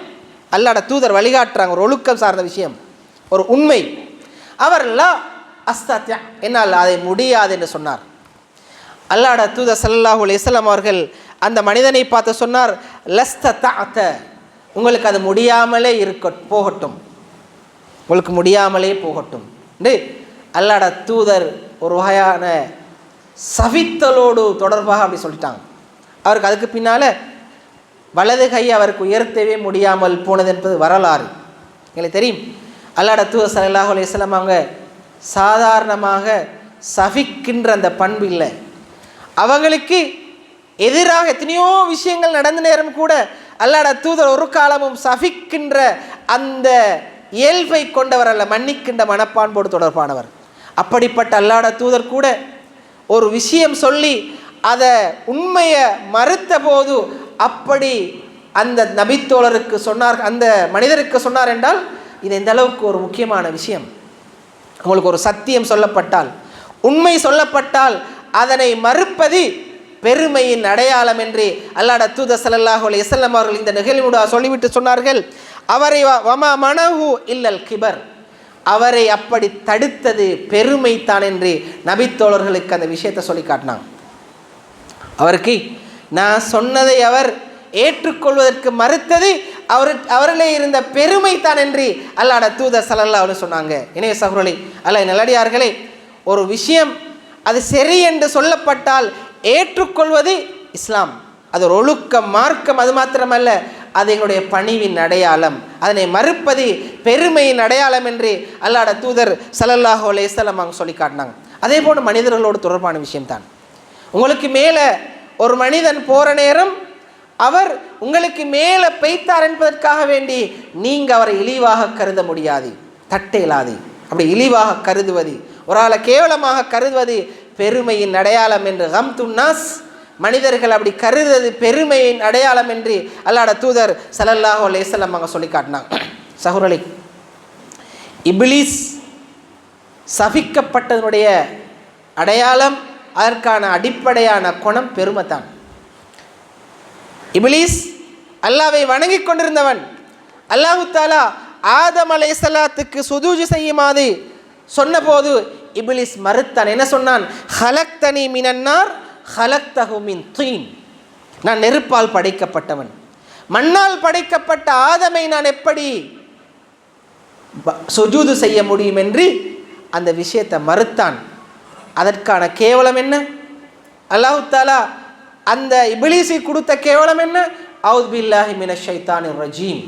அல்லாஹ்வுடைய தூதர் வழிகாட்டுறாங்க, ஒரு ஒழுக்கம் சார்ந்த விஷயம், ஒரு உண்மை. அவர் லா அஸ்தத்யா, என்னால் அதை முடியாது என்று சொன்னார். அல்லாஹ்வுடைய தூதர் ஸல்லல்லாஹு அலைஹி வஸல்லம் அவர்கள் அந்த மனிதனை பார்த்து சொன்னார், லஸ்ததஅத, உங்களுக்கு அது முடியாமலே போகட்டும், உங்களுக்கு முடியாமலே போகட்டும் என்று அல்லாஹ்வுடைய தூதர் ஒரு வகையான சவித்தலோடு தொடர்பாக அப்படி சொல்லிட்டாங்க. அவருக்கு அதுக்கு பின்னால் வலது கை அவருக்கு உயர்த்தவே முடியாமல் போனது என்பது வரலாறு எங்களுக்கு தெரியும். அல்லாஹ்வுடைய தூதர் ஸல்லல்லாஹு அலைஹி வஸல்லம் அவங்க சாதாரணமாக சபிக்கின்ற அந்த பண்பு இல்லை. அவங்களுக்கு எதிராக எத்தனையோ விஷயங்கள் நடந்த நேரம் கூட அல்லாஹ்வுடைய தூதர் ஒரு காலமும் சபிக்கின்ற அந்த இயல்பை கொண்டவர் அல்ல, மன்னிக்கின்ற மனப்பான்போடு தொடர்பானவர். அப்படிப்பட்ட அல்லாஹ்வுடைய தூதர் கூட ஒரு விஷயம் சொல்லி அதை உண்மையை மறுத்த போது அப்படி அந்த நபித்தோழருக்கு சொன்னார், அந்த மனிதருக்கு சொன்னார் என்றால் இது எந்த அளவுக்கு ஒரு முக்கியமான விஷயம். உங்களுக்கு ஒரு சத்தியம் சொல்லப்பட்டால், உண்மை சொல்லப்பட்டால் அதனை மறுப்பது பெருமையின் அடையாளம் என்று அல்லாஹ்வுடைய தூதர் ஸல்லல்லாஹு அலைஹி வஸல்லம் அவர்கள் இந்த நிகழ்வுடைய சொல்லிவிட்டு சொன்னார்கள், அவரை வமா மனஹு இல்லல் கிபர், அவரை அப்படி தடுத்தது பெருமை தான் என்று நபித்தோழர்களுக்கு அந்த விஷயத்தை சொல்லி காட்டினாங்க. அவருக்கு நான் சொன்னதை அவர் ஏற்றுக்கொள்வதற்கு மறுத்தது அவர்களே இருந்த பெருமை தான் என்று அல்லாஹ்வுடைய தூதர் ஸல்லல்லாஹு அலைஹி சொன்னாங்க. இணைய சகோதரர்களே, அல்லாஹ் நல்லடியார்களே, ஒரு விஷயம் அது சரி என்று சொல்லப்பட்டால் ஏற்றுக்கொள்வது இஸ்லாம், அது ஒரு ஒழுக்கம், மார்க்கம். அது மாத்திரமல்ல, அது எங்களுடைய பணிவின் அடையாளம். அதனை மறுப்பது பெருமையின் அடையாளம் என்று அல்லாஹ்வுடைய தூதர் ஸல்லல்லாஹு அலைஹி வஸல்லம் அவங்க சொல்லி காட்டினாங்க. அதே போன்று மனிதர்களோடு தொடர்பான விஷயம்தான். உங்களுக்கு மேலே ஒரு மனிதன் போகிற நேரம் அவர் உங்களுக்கு மேலே பெய்த்தார் என்பதற்காக வேண்டி நீங்கள் அவரை இழிவாக கருத முடியாது, தட்டையிலாது. அப்படி இழிவாக கருதுவது, ஒரு ஆளை கேவலமாக கருதுவது பெருமையின் அடையாளம் என்று கம்துன்னாஸ், மனிதர்கள் அப்படி கருதுவது பெருமையின் அடையாளம் என்று அல்லாஹ்வுடைய தூதர் ஸல்லல்லாஹு அலைஹி வஸல்லம் அவங்க சொல்லி காட்டினாங்க. சஹூரலி, இப்லீஸ் சபிக்கப்பட்டதனுடைய அடையாளம், அதற்கான அடிப்படையான குணம் பெருமை தான். இப்லீஸ் அல்லாஹ்வை வணங்கி கொண்டிருந்தவன். அல்லாஹு தாலா ஆதம் அலைஹிஸ்ஸலாத்துக்கு சுஜூது செய்யுமாறு சொன்னபோது இப்லீஸ் மறுத்தான். என்ன சொன்னான்? ஹலக்தனி மினன்னார் ஹலக்தஹு மின் தீன். நான் நெருப்பால் படைக்கப்பட்டவன், மண்ணால் படைக்கப்பட்ட ஆதமை நான் எப்படி சுஜூது செய்ய முடியும் என்று அந்த விஷயத்தை மறுத்தான். அதற்கான கேவலம் என்ன? அல்லாஹு தாலா அந்த இப்லீஸை கொடுத்த கேவலம் என்ன? அவுது பில்லாஹி மினஷ் ஷைத்தானிர் ரஜீம்.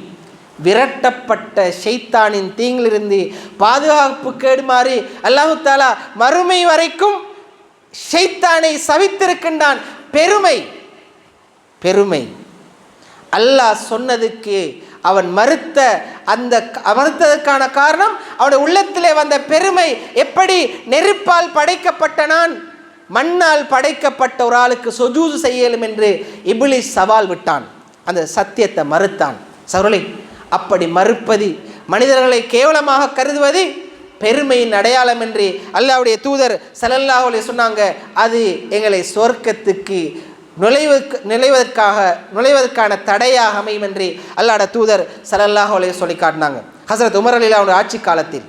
விரட்டப்பட்ட ஷைத்தானின் தீங்கிலிருந்து பாதுகாப்பு கேடுமாறி அல்லாஹு தாலா மறுமை வரைக்கும் ஷைத்தானை சவித்திருக்கின்றான். பெருமை அல்லாஹ் சொன்னதுக்கு அவன் மறுத்ததற்கான காரணம் அவனுடைய உள்ளத்திலே வந்த பெருமை. எப்படி நெருப்பால் படைக்கப்பட்ட நான் மண்ணால் படைக்கப்பட்ட ஒரு ஆளுக்கு சுஜூது செய்யலும் என்று இப்லீஸ் சவால் விட்டான். அந்த சத்தியத்தை மறுத்தான். சகோதரர்களே, அப்படி மறுப்பது, மனிதர்களை கேவலமாக கருதுவது பெருமையின் அடையாளம் என்று அல்லாஹ்வுடைய தூதர் ஸல்லல்லாஹு அலைஹி சொன்னாங்க. அது எங்களை சொர்க்கத்துக்கு நுழைவதற்கான தடையாக அமையும் என்று அல்லாஹ்வுடைய தூதர் ஸல்லல்லாஹு அலைஹி சொல்லி காட்டினாங்க. ஹஸரத் உமர் ரலியல்லாஹு ஆட்சி காலத்தில்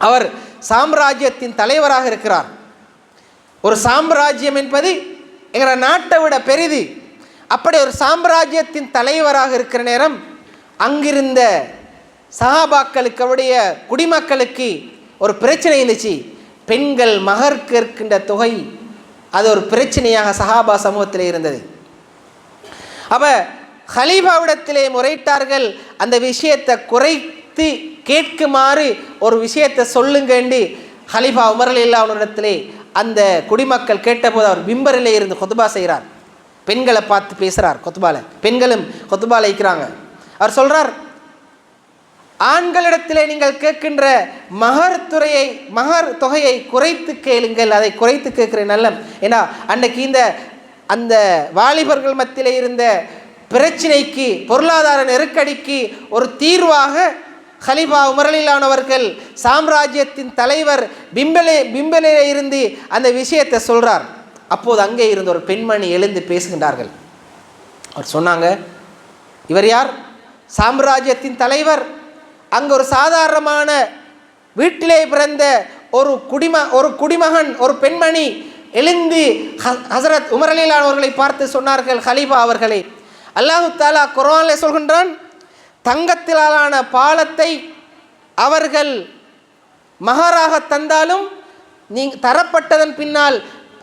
அவர் சாம்ராஜ்யத்தின் தலைவராக இருக்கிறார். ஒரு சாம்ராஜ்யம் என்பது எங்களை நாட்டை விட பெரிது. அப்படி ஒரு சாம்ராஜ்யத்தின் தலைவராக இருக்கிற நேரம் அங்கிருந்த சஹாபாக்களுக்கு, அவருடைய குடிமக்களுக்கு ஒரு பிரச்சனை இருந்துச்சு. பெண்கள் மகர் கேட்கின்ற தொகை அது ஒரு பிரச்சனையாக சஹாபா சமூகத்திலே இருந்தது. அப்போ ஹலீஃபாவிடத்திலே முறையிட்டார்கள், அந்த விஷயத்தை குறைத்து கேட்குமாறு ஒரு விஷயத்தை சொல்லுங்கண்டி ஹலீஃபா உமர் ரலியல்லாஹு அன்ஹு இடத்திலே அந்த குடிமக்கள் கேட்டபோது அவர் மிம்பரிலே இருந்து குத்பா செய்கிறார். பெண்களை பார்த்து பேசுகிறார். பெண்களும் குத்பால இருக்கிறாங்க. அவர் சொல்கிறார், ஆண்களிடத்திலே நீங்கள் கேட்கின்ற மகர் தொகையை குறைத்து கேளுங்கள். அதை குறைத்து கேட்கிறேன் நல்ல. ஏன்னா அன்னைக்கு அந்த வாலிபர்கள் மத்தியிலே இருந்த பிரச்சனைக்கு, பொருளாதார நெருக்கடிக்கு ஒரு தீர்வாக ஹலீஃபா உமர் ரலியல்லாஹு அன்ஹு அவர்கள் சாம்ராஜ்யத்தின் தலைவர் பிம்பலே இருந்து அந்த விஷயத்தை சொல்கிறார். அப்போது அங்கே இருந்த ஒரு பெண்மணி எழுந்து பேசுகின்றார்கள். அவர் சொன்னாங்க, இவர் யார்? சாம்ராஜ்யத்தின் தலைவர். அங்கே ஒரு சாதாரணமான வீட்டிலே பிறந்த ஒரு குடிமகன், ஒரு பெண்மணி எழுந்து ஹஸரத் உமர் ரலியல்லாஹு அன்ஹு அவர்களை பார்த்து சொன்னார்கள், ஹலீஃபா அவர்களே, அல்லாஹு தாலா குர்ஆனிலே சொல்கின்றான், தங்கத்திலான பாலத்தை அவர்கள் மகராக தந்தாலும் தரப்பட்டதன் பின்னால்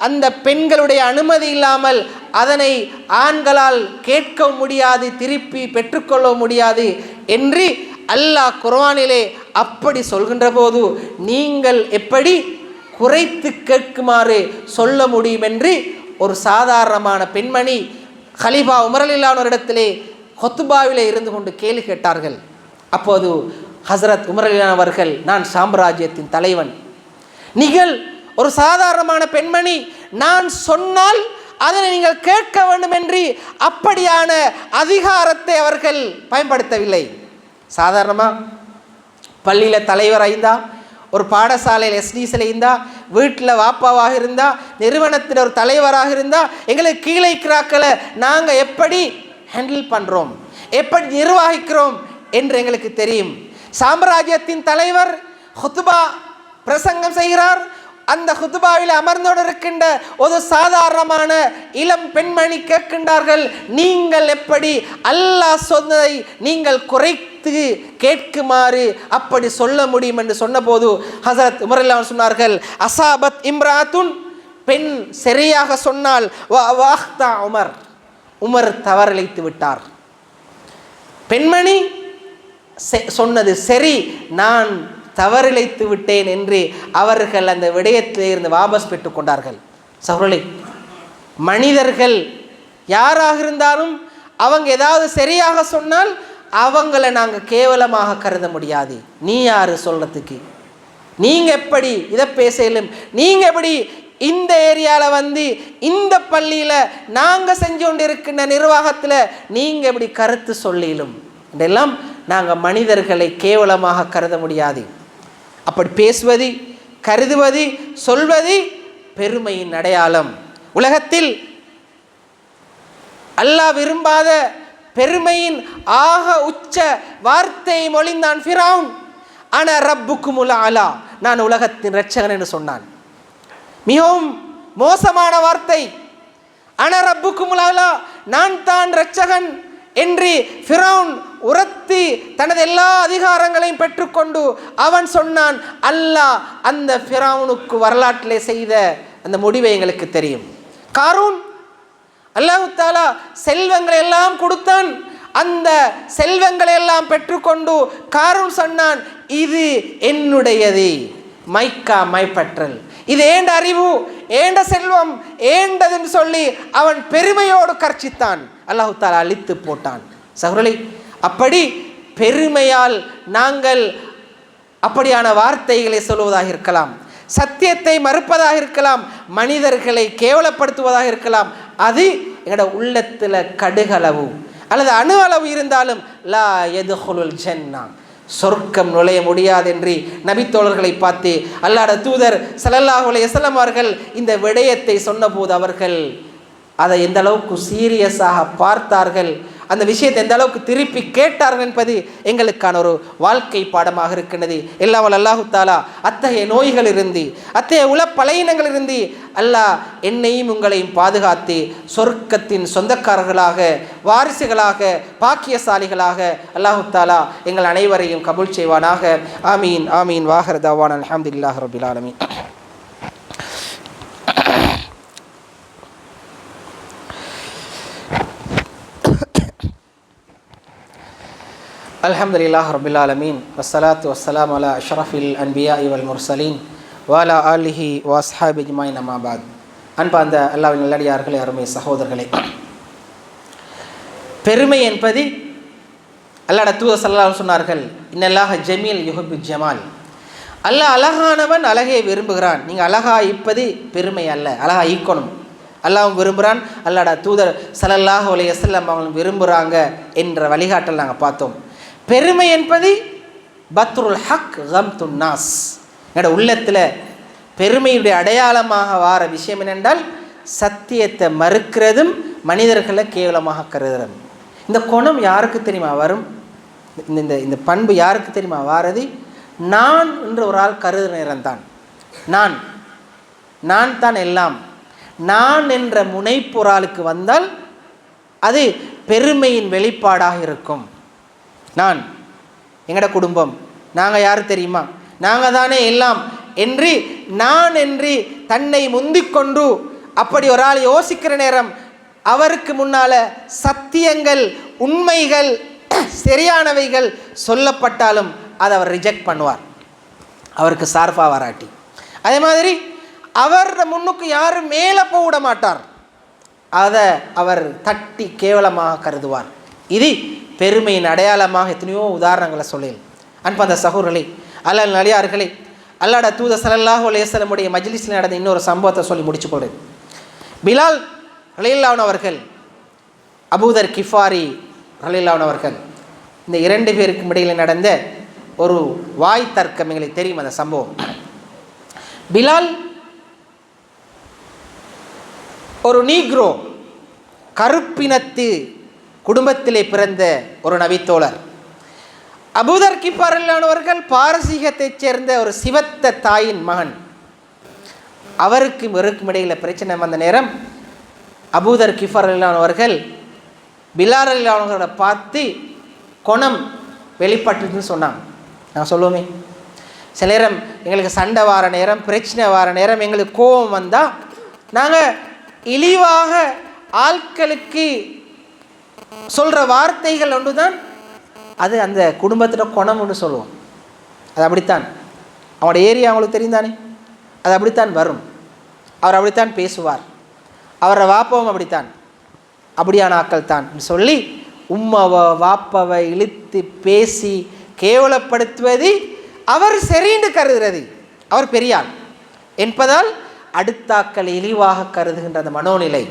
அந்த பெண்களுடைய அனுமதி இல்லாமல் அதனை ஆண்களால் கேட்க முடியாது, திருப்பி பெற்றுக்கொள்ள முடியாது என்று அல்லாஹ் குர்ஆனிலே அப்படி சொல்கின்ற போது நீங்கள் எப்படி குறைத்து கேட்குமாறு சொல்ல முடியும் என்று ஒரு சாதாரணமான பெண்மணி ஹலீஃபா உமர் ரலியல்லாஹு அன்ஹு இடத்திலே ஹுத்பாவிலே இருந்து கொண்டு கேள்வி கேட்டார்கள். அப்போது ஹஸரத் உமர் ரலியல்லாஹு அன்ஹு அவர்கள், நான் சாம்ராஜ்யத்தின் தலைவன், நீங்கள் ஒரு சாதாரணமான பெண்மணி, நான் சொன்னால் அதனை நீங்கள் கேட்க வேண்டும் என்று அப்படியான அதிகாரத்தை அவர்கள் பயன்படுத்தவில்லை. சாதாரணமாக பள்ளியில் தலைவராக இருந்தா, ஒரு பாடசாலையில் எஸ்டிஸில் இருந்தால், வீட்டில் வாப்பாவாக இருந்தால், நிறுவனத்தில் ஒரு தலைவராக இருந்தால், எங்களுக்கு கீழே இருக்கிறாக்களை நாங்கள் எப்படி ஹேண்டில் பண்ணுறோம், எப்படி நிர்வகிக்கிறோம் என்று எங்களுக்கு தெரியும். சாம்ராஜ்யத்தின் தலைவர் ஹுத்பா பிரசங்கம் செய்கிறார். அந்த ஹுத்பாவில் அமர்ந்தோடு இருக்கின்ற ஒரு சாதாரணமான இளம் பெண்மணி கேட்கின்றார்கள், நீங்கள் எப்படி அல்லாஹ் சொன்னதை நீங்கள் குறைத்து கேட்குமாறு அப்படி சொல்ல முடியும் என்று சொன்னபோது ஹஸரத் உமர் ரலியல்லாஹு அன்ஹு சொன்னார்கள், அசாபத் இம்ராத்துன், பெண் சரியாக சொன்னால் உமர் தவறிழைத்து விட்டார். பெண்மணி சொன்னது சரி, நான் தவறிழைத்து விட்டேன் என்று அவர்கள் அந்த விடயத்திலே இருந்து வாபஸ் பெற்றுக் கொண்டார்கள். சகோதரர்களே, மனிதர்கள் யாராக இருந்தாலும் அவங்க ஏதாவது சரியாக சொன்னால் அவங்கள நாங்கள் கேவலமாக கருத முடியாது. நீ யார் சொல்கிறதுக்கு? நீங்கள் எப்படி இதை பேசலும்? நீங்கள் எப்படி இந்த ஏரியாவில் இந்த பள்ளியில் நாங்கள் செஞ்சு கொண்டு இருக்கின்ற நிர்வாகத்தில் நீங்கள் எப்படி கருத்து சொல்லிலும்? இதெல்லாம் நாங்கள் மனிதர்களை கேவலமாக கருத முடியாது. அப்படி பேசுவது, கருதுவது, சொல்வது பெருமையின் அடையாளம். உலகத்தில் அல்லாஹ் விரும்பாத பெருமையின் ஆக உச்ச வார்த்தையை மொழிந்தான் ஃபிரௌன். அன ரப்புக்குமுல் அலா, நான் உலகத்தின் இரட்சகன் என்று சொன்னான். மிகவும் மோசமான வார்த்தை. அன ரப்புக்குமுல் அலா, நான் தான் இரட்சகன் என்று ஃபிரௌன் உரத்தி தனது எல்லா அதிகாரங்களையும் பெற்றுக்கொண்டு அவன் சொன்னான். அல்லாஹ் அந்த ஃபிரௌனுக்கு வரலாற்றிலே செய்த அந்த முடிவை எங்களுக்கு தெரியும். காரூன் அல்லாஹ் தஆலா செல்வங்களை எல்லாம் கொடுத்தான். அந்த செல்வங்களை எல்லாம் பெற்றுக்கொண்டு காரூன் சொன்னான், இது என்னுடையது, மைக்கா மைப்பற்றல், இது ஏண்ட அறிவு, ஏண்ட செல்வம், ஏண்டதுன்னு சொல்லி அவன் பெருமையோடு கர்ச்சித்தான். அல்லாஹ் தஆலா அழித்து போட்டான். சகோதரர்களே, அப்படி பெருமையால் நாங்கள் அப்படியான வார்த்தைகளை சொல்வதாக இருக்கலாம், சத்தியத்தை மறுப்பதாக இருக்கலாம், மனிதர்களை கேவலப்படுத்துவதாக இருக்கலாம். அது எங்களோட உள்ளத்தில் கடுகளவு அல்லது அணு அளவு இருந்தாலும் லா யதுகுலுல் ஜன்னா, சொர்க்கம் நுழைய முடியாது என்று நபித்தோழர்களை பார்த்து அல்லாஹ்வுடைய தூதர் ஸல்லல்லாஹு அலைஹி வஸல்லம் அவர்கள் இந்த விடயத்தை சொன்னபோது அவர்கள் அதை எந்த அளவுக்கு சீரியஸாக பார்த்தார்கள், அந்த விஷயத்தை எந்த அளவுக்கு திருப்பி கேட்டார்கள் என்பது எங்களுக்கான ஒரு வாழ்க்கை பாடமாக இருக்கின்றது. எல்லாம் அல்லாஹு தாலா அத்தகைய நோய்களிலிருந்து, அத்தகைய உளப்பலையினங்களிலிருந்து அல்லாஹ் என்னையும் உங்களையும் பாதுகாத்து சொர்க்கத்தின் சொந்தக்காரர்களாக, வாரிசுகளாக, பாக்கியசாலிகளாக அல்லாஹு தாலா எங்கள் அனைவரையும் கபூல் செய்வானாக. ஆமீன் ஆமீன். வாஹிர் தஅவானா அல்ஹம்துலில்லாஹி ரப்பில் ஆலமீன். அல்ஹம்துலில்லாஹி ரப்பில் ஆலமீன். வஸ்ஸலாத்து வஸ்ஸலாமு அலா அஷ்ரஃபில் அன்பியாஇ வல் முர்சலீன் வ அலா ஆலிஹி வ அஸ்ஹாபிஹி அஜ்மாயின் அம்மா பஅத். அன்பார்ந்த அல்லாஹ்வின் நல்லடியார்களே, அருமை சகோதரர்களே, பெருமை என்பது அல்லாஹ்வுடைய தூதர் ஸல்லல்லாஹு அலைஹி வஸல்லம் சொன்னார்கள், இன்னல்லாஹ ஜமீல் யுஹிப்பு ஜமால், அல்லாஹ் அழகானவன், அழகை விரும்புகிறான். நீங்கள் அழகா இருப்பது பெருமை அல்ல, அழகா ஈக்கணும். அல்லாஹ்வும் விரும்புகிறான், அல்லாஹ்வுடைய தூதர் ஸல்லல்லாஹு அலைஹி வஸல்லம் அவங்க விரும்புகிறாங்க என்ற வழிகாட்டல் நாங்கள் பார்த்தோம். பெருமை என்பது பத்ருல் ஹக் கம்துன் நாஸ். என்னோட உள்ளத்தில் பெருமையுடைய அடையாளமாக வார விஷயம் என்னென்றால் சத்தியத்தை மறுக்கிறதும் மனிதர்களை கேவலமாக கருதுறதும். இந்த குணம் யாருக்கு தெரியுமா வரும்? இந்த பண்பு யாருக்கு தெரியுமா வாரது? நான் என்று ஒரு ஆள் கருதுகிற நேரம்தான். நான் தான் எல்லாம், நான் என்ற முனைப்பு ஒரு ஆளுக்கு வந்தால் அது பெருமையின் வெளிப்பாடாக இருக்கும். நான், எங்களோட குடும்பம், நாங்கள் யார் தெரியுமா, நாங்கள் தானே எல்லாம் என்று நான் என்று தன்னை முந்திக்கொண்டு அப்படி ஒரு ஆள் யோசிக்கிற நேரம் அவருக்கு முன்னால் சத்தியங்கள், உண்மைகள், சரியானவைகள் சொல்லப்பட்டாலும் அதை அவர் ரிஜெக்ட் பண்ணுவார், அவருக்கு சார்பாக வராட்டி. அதே மாதிரி அவர் முன்னுக்கு யாரும் மேலே போட மாட்டார், அதை அவர் தட்டி கேவலமாக கருதுவார். இது பெருமையின் அடையாளமாக எத்தனையோ உதாரணங்களை சொல்லி. அன்பார்ந்த சகோதரர்களே, அல்லாஹ்வின் நல்லடியார்களே, அல்லாஹ்வுடைய தூதர் ஸல்லல்லாஹு அலைஹி வஸல்லம் உடைய மஜ்லிஸில் நடந்த இன்னொரு சம்பவத்தை சொல்லி முடிச்சுக்கொள்கிறேன். பிலால் ரலியல்லாஹு அன்ஹு அவர்கள், அபூதர் கிஃபாரி ரலியல்லாஹு அன்ஹு அவர்கள், இந்த இரண்டு பேருக்கும் இடையில் நடந்த ஒரு வாய் தர்க்கம் எங்களுக்கு தெரியும். அந்த சம்பவம், பிலால் ஒரு நீக்ரோ, கருப்பினத்து குடும்பத்திலே பிறந்த ஒரு நபித்தோழர். அபூதர் கிஃபார் அவர்கள் பாரசீகத்தைச் சேர்ந்த ஒரு சிவத்த தாயின் மகன். அவருக்கும் இவருக்கும் இடையில் பிரச்சனை வந்த நேரம் அபூதர் கிஃபார் அவர்கள் பிலால் அவர்களை பார்த்து குணம் வெளிப்பட்டுன்னு சொன்னாங்க. நான் சொல்லுவோமே, சில நேரம் எங்களுக்கு சண்டை வார நேரம், பிரச்சனை வார நேரம், எங்களுக்கு கோபம் வந்தால் நாங்கள் இழிவாக ஆட்களுக்கு சொல்கிற வார்த்தைகள் ஒன்று தான் அது அந்த குடும்பத்தில் குணம் ஒன்று சொல்லுவோம். அது அப்படித்தான், அவனோட ஏரியா அவங்களுக்கு தெரிந்தானே, அது அப்படித்தான் வரும். அவர் அப்படித்தான் பேசுவார், அவரை வாப்பவும் அப்படித்தான், அப்படியான ஆக்கள் தான் சொல்லி உம்மாவை வாப்பவை இழுத்து பேசி கேவலப்படுத்துவது அவர் சரின்னு கருதுகிறது. அவர் பெரியார் என்பதால் அடுத்தாக்கள் இழிவாக கருதுகின்ற அந்த மனோநிலை.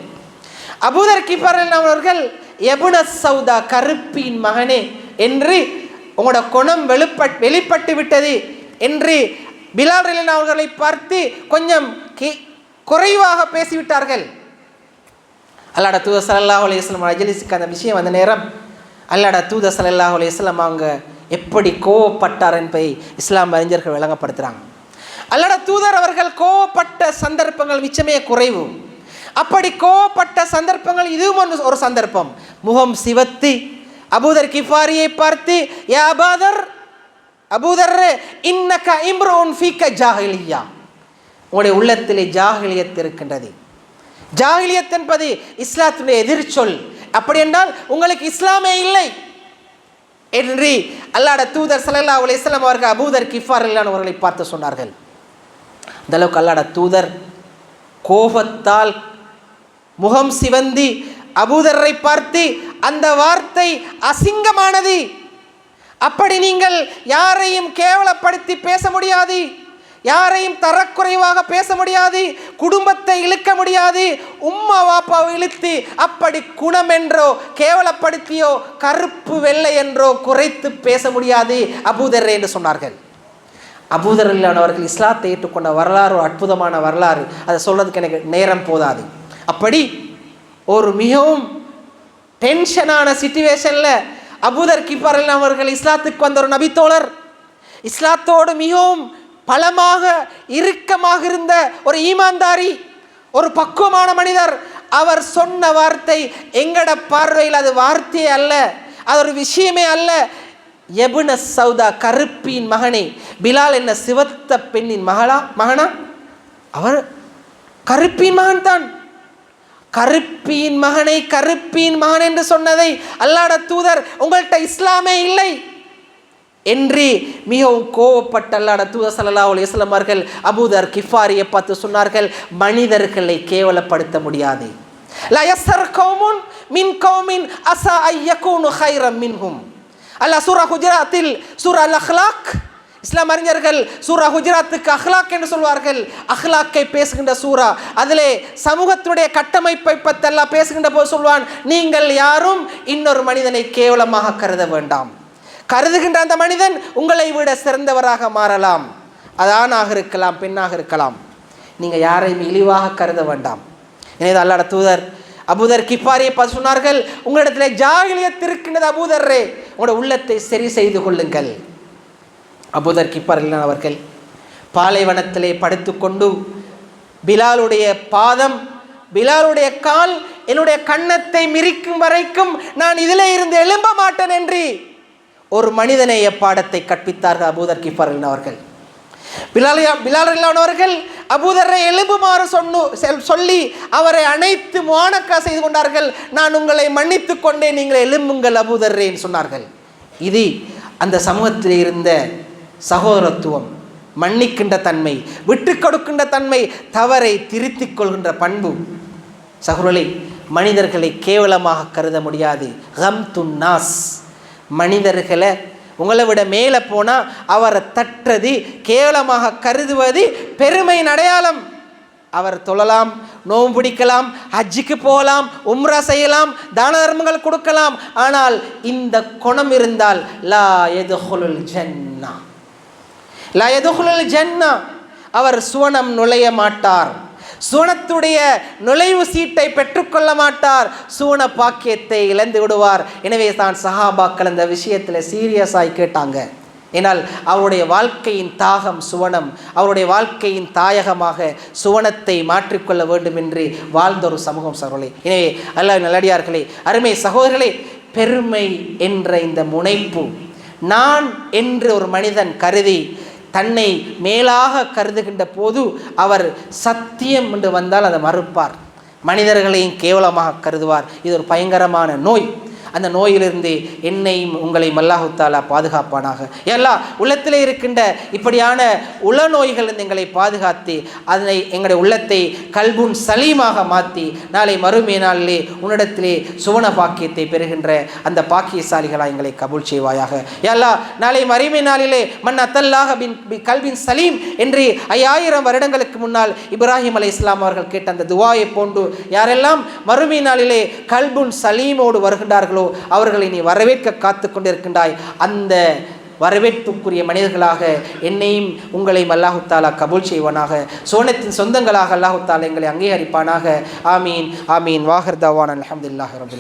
அபூதர் கிஃபார் அவர்கள் எபுன சௌதா, கருப்பின் மகனே என்று உங்களோட குணம் வெளிப்பட்டு விட்டது என்று பிலால் அவர்களை பார்த்து கொஞ்சம் குறைவாக பேசிவிட்டார்கள். அல்லாஹ்ட தூதர் ஸல்லல்லாஹு அலைஹி வஸல்லம் அஜ்லிஸுக்கு அந்த விஷயம் வந்த நேரம் அல்லாஹ்ட தூதர் ஸல்லல்லாஹு அலைஹி வஸல்லம் அவங்க எப்படி கோவப்பட்டார் என்பதை இஸ்லாம் அறிஞர்கள் விளங்கப்படுத்துகிறாங்க. அல்லாஹ்ட தூதர் அவர்கள் கோவப்பட்ட சந்தர்ப்பங்கள் மிச்சமே குறைவு. அப்படி கோவப்பட்ட சந்தர்ப்பங்கள் இதுவும் ஒரு சந்தர்ப்பம். முகம் சிவத்தி அபூதர் கிஃபாரியை பார்த்து, யா அபூதர் இன்னக இம்ருன் ஃபீக ஜாஹிலியா, உங்களுடைய உள்ளத்திலே ஜாஹிலியத் இருக்கின்றது. ஜாஹிலியத் என்பது இஸ்லாத்துடைய எதிர்ச்சொல். அப்படி என்றால் உங்களுக்கு இஸ்லாமே இல்லை என்று அல்லாஹ்வுடைய தூதர் ஸல்லல்லாஹு அலைஹி வஸல்லம் அவர்கள் அபூதர் கிஃபார் அவர்களை பார்த்து சொன்னார்கள். அந்த அளவுக்கு அல்லாஹ்வுடைய தூதர் கோபத்தால் முகம் சிவந்தி அபூதரை பார்த்து, அந்த வார்த்தை அசிங்கமானது, அப்படி நீங்கள் யாரையும் கேவலப்படுத்தி பேச முடியாது, யாரையும் தரக்குறைவாக பேச முடியாது, குடும்பத்தை இழுக்க முடியாது, உம்மா வாப்பாவை இழுத்து அப்படி குணம் என்றோ கேவலப்படுத்தியோ கருப்பு வெள்ளை என்றோ குறைத்து பேச முடியாது அபூதர் என்று சொன்னார்கள். அபூதர் அவர்கள் இஸ்லாத்தை ஏற்றுக்கொண்ட வரலாறு ஒரு அற்புதமான வரலாறு. அதை சொல்றதுக்கு எனக்கு நேரம் போதாது. அப்படி ஒரு மிகவும் டென்ஷனான சிச்சுவேஷனில் அபூதர் கிஃபார் அவர்கள் இஸ்லாத்துக்கு வந்த ஒரு நபித்தோழர், இஸ்லாத்தோடு மிகவும் பலமாக இறுக்கமாக இருந்த ஒரு ஈமான்தாரி, ஒரு பக்குவமான மனிதர். அவர் சொன்ன வார்த்தை எங்கட பார்வையில் அது வார்த்தையே அல்ல, அது ஒரு விஷயமே அல்ல. எபுன சௌதா, கருப்பின் மகனே. பிலால் என்ன சிவத்த பெண்ணின் மகனா? அவர் கருப்பின் மகன் தான். கருப்பின் மகனை கருப்பின் மகன் என்று சொன்னதை அல்லாஹ்வுடைய தூதர் உங்கள்கிட்ட இஸ்லாமே இல்லை என்று மிகவும் கோவப்பட்ட அல்லாஹ்வுடைய தூதர் ஸல்லல்லாஹு அலைஹி வஸல்லம் அவர்கள் அபூதர் கிஃபாரியை பார்த்து சொன்னார்கள், மனிதர்களை கேவலப்படுத்த முடியாது. லா யஸ்ஸர் கௌமுன் மின் கௌமின் அஸா அய்யகூனு கைரம் மின்ஹும். அல்லாஹ் சூரா ஹுஜராத்தில் சூரா அல் அஹ்லாக், இஸ்லாம் அறிஞர்கள் சூரா ஹுஜராத்துக்கு அஹ்லாக் என்று சொல்வார்கள். அஹ்லாக்கை பேசுகின்ற சூரா. அதிலே சமூகத்துடைய கட்டமைப்பை பற்றி எல்லாம் பேசுகின்ற போது சொல்வான், நீங்கள் யாரும் இன்னொரு மனிதனை கேவலமாக கருத வேண்டாம். கருதுகின்ற அந்த மனிதன் உங்களை விட சிறந்தவராக மாறலாம். அது ஆணாக இருக்கலாம், பெண்ணாக இருக்கலாம். நீங்கள் யாரையும் இழிவாக கருத வேண்டாம். எனவே அல்லாஹ்வுடைய தூதர் அபூதர் கிஃபாரியை பார்த்து சொன்னார்கள், உங்களிடத்தில் ஜாஹிலியத் இருக்கின்றது அபூதரே, உங்களோட உள்ளத்தை சரி செய்து கொள்ளுங்கள். அபூதர் கிஃபார் அவர்கள் பாலைவனத்திலே படுத்துக்கொண்டு பிலாலுடைய பாதம், பிலாலுடைய கால் என்னுடைய கன்னத்தை மிரிக்கும் வரைக்கும் நான் இதிலே இருந்து எழும்ப மாட்டேன் என்று ஒரு மனிதநேய பாடத்தை கற்பித்தார்கள் அபூதர் கிஃபார் அவர்கள். பிலால் அவர்கள் அபூதரை எழும்புமாறு சொல்லி அவரை அனைத்து முஆனக்கா செய்து கொண்டார்கள். நான் உங்களை மன்னித்து கொண்டேன், நீங்கள் எழும்புங்கள் அபூதரே என்று சொன்னார்கள். இது அந்த சமூகத்தில் இருந்த சகோதரத்துவம், மன்னிக்கின்ற தன்மை, விட்டு கொடுக்கின்ற தன்மை, தவறை திருத்திக் கொள்கின்ற பண்பு. சகோதரர்களே, மனிதர்களை கேவலமாக கருத முடியாது. கம்துன் நாஸ், மனிதர்களை உங்களை விட மேலே போனால் அவரை தட்டுறது, கேவலமாக கருதுவது பெருமையின் அடையாளம். அவர் தொழலாம், நோன்பு பிடிக்கலாம், ஹஜ்ஜுக்கு போகலாம், உம்ரா செய்யலாம், தான தர்மங்கள் கொடுக்கலாம். ஆனால் இந்த குணம் இருந்தால் லா யதுகுலுல் ஜன்னா, லா யதுகுலுல் ஜன்னா, அவர் சுவனம் நுழைய மாட்டார். சுவனத்துடைய நுழைவு சீட்டை பெற்றுக்கொள்ள மாட்டார். சுவன பாக்கியத்தை இழந்து விடுவார். எனவே தான் சஹாபாக்கள் அந்த விஷயத்தில் சீரியஸாய் கேட்டாங்க. ஏனால் அவருடைய வாழ்க்கையின் தாகம் சுவனம், அவருடைய வாழ்க்கையின் தாயகமாக சுவனத்தை மாற்றிக்கொள்ள வேண்டும் என்று வாழ்ந்த ஒரு சமூகம் சகோதரர்களே. எனவே அல்லாஹ்வின் நல்லடியார்களே, அருமை சகோதரர்களே, பெருமை என்ற இந்த முனைப்பு, நான் என்று ஒரு மனிதன் கருதி தன்னை மேலாக கருதுகின்ற போது அவர் சத்தியம் என்று வந்தால் அதை மறுப்பார், மனிதர்களையும் கேவலமாக கருதுவார். இது ஒரு பயங்கரமான நோய். அந்த நோயிலிருந்து என்னையும் உங்களையும் அல்லாஹ் தஆலா பாதுகாப்பானாக. எல்லா உள்ளத்திலே இருக்கின்ற இப்படியான உள நோய்களிலிருந்து எங்களை பாதுகாத்து அதனை எங்களுடைய உள்ளத்தை கல்புன் சலீமாக மாற்றி நாளை மறுமை நாளிலே உன்னிடத்திலே சுவன பாக்கியத்தை பெறுகின்ற அந்த பாக்கியசாலிகளாக எங்களை கபூல் செய்வாயாக. எல்லா நாளை மறுமை நாளிலே மன் அத்தல்லாஹ பின் கல்பின் சலீம் என்று 5000 வருடங்களுக்கு முன்னால் இப்ராஹிம் அலைஹிஸ்ஸலாம் அவர்கள் கேட்ட அந்த துவாயை போன்று யாரெல்லாம் மறுமை நாளிலே கல்புன் சலீமோடு வருகின்றார்களோ அவர்களை நீ வரவேற்க காத்து கொண்டிருக்கின்றாய். அந்த வரவேற்புக்குரிய மனிதர்களாக என்னையும் உங்களையும் அல்லாஹு தாலா கபூல் செய்வானாக. சோனத்தின் சொந்தங்களாக அல்லாஹு தாலா எங்களை அங்கீகரிப்பானாக. ஆமீன் ஆமீன். வாஹிர் தவான் அல்ஹம்துலில்லாஹி ரப்பில் ஆலமீன்.